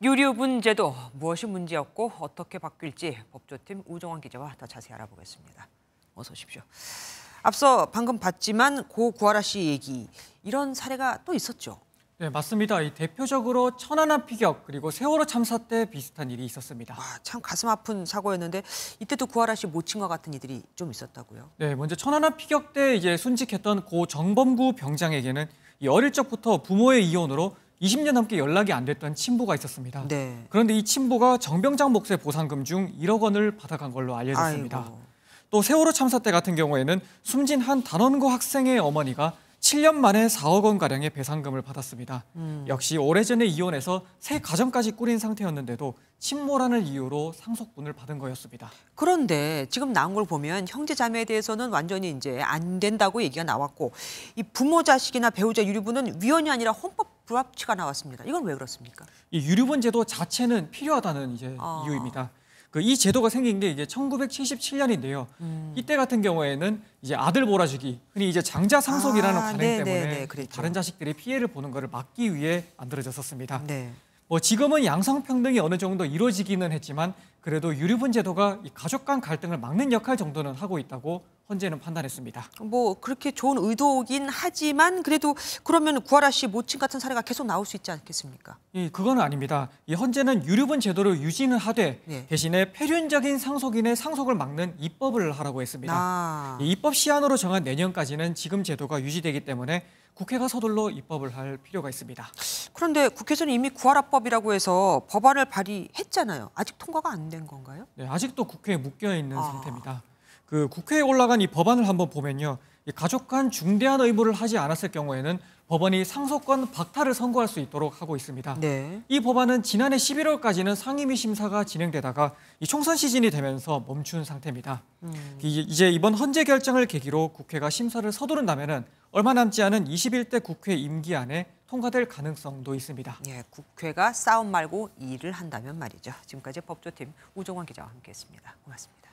유류분 제도 무엇이 문제였고 어떻게 바뀔지 법조팀 우종환 기자와 더 자세히 알아보겠습니다. 어서 오십시오. 앞서 방금 봤지만 고 구하라 씨 얘기, 이런 사례가 또 있었죠. 네, 맞습니다. 대표적으로 천안함 피격 그리고 세월호 참사 때 비슷한 일이 있었습니다. 참 가슴 아픈 사고였는데 이때도 구하라 씨 모친과 같은 이들이 좀 있었다고요? 네, 먼저 천안함 피격 때 순직했던 고 정범구 병장에게는 어릴 적부터 부모의 이혼으로 20년 넘게 연락이 안 됐던 친부가 있었습니다. 네. 그런데 이 친부가 정병장 목수의 보상금 중 1억 원을 받아간 걸로 알려졌습니다. 아이고. 또 세월호 참사 때 같은 경우에는 숨진 한 단원고 학생의 어머니가 7년 만에 4억 원가량의 배상금을 받았습니다. 역시 오래전에 이혼해서 새 가정까지 꾸린 상태였는데도 친모라는 이유로 상속분을 받은 거였습니다. 그런데 지금 나온 걸 보면 형제 자매에 대해서는 완전히 이제 안 된다고 얘기가 나왔고, 이 부모 자식이나 배우자 유류분은 위헌이 아니라 헌법 불합치가 나왔습니다. 이건 왜 그렇습니까? 이 유류분 제도 자체는 필요하다는 이유입니다. 이 제도가 생긴 게 1977년인데요. 이때 같은 경우에는 아들 몰아주기, 흔히 장자 상속이라는 관행 때문에 다른 자식들이 피해를 보는 것을 막기 위해 만들어졌었습니다. 네. 지금은 양성평등이 어느 정도 이루어지기는 했지만 그래도 유류분 제도가 가족 간 갈등을 막는 역할 정도는 하고 있다고 헌재는 판단했습니다. 그렇게 좋은 의도긴 하지만 그래도 그러면 구하라 씨 모친 같은 사례가 계속 나올 수 있지 않겠습니까? 그건 아닙니다. 헌재는 유류분 제도를 유지는 하되 네. 대신에 폐륜적인 상속인의 상속을 막는 입법을 하라고 했습니다. 입법 시한으로 정한 내년까지는 지금 제도가 유지되기 때문에 국회가 서둘러 입법을 할 필요가 있습니다. 그런데 국회에서는 이미 구하라법이라고 해서 법안을 발의했잖아요. 아직 통과가 안 된 건가요? 네, 아직도 국회에 묶여 있는 상태입니다. 국회에 올라간 이 법안을 한번 보면요. 가족 간 중대한 의무를 하지 않았을 경우에는 법원이 상속권 박탈을 선고할 수 있도록 하고 있습니다. 네. 이 법안은 지난해 11월까지는 상임위 심사가 진행되다가 총선 시즌이 되면서 멈춘 상태입니다. 이제 이번 헌재 결정을 계기로 국회가 심사를 서두른다면 얼마 남지 않은 21대 국회 임기 안에 통과될 가능성도 있습니다. 국회가 싸움 말고 일을 한다면 말이죠. 지금까지 법조팀 우종환 기자와 함께했습니다. 고맙습니다.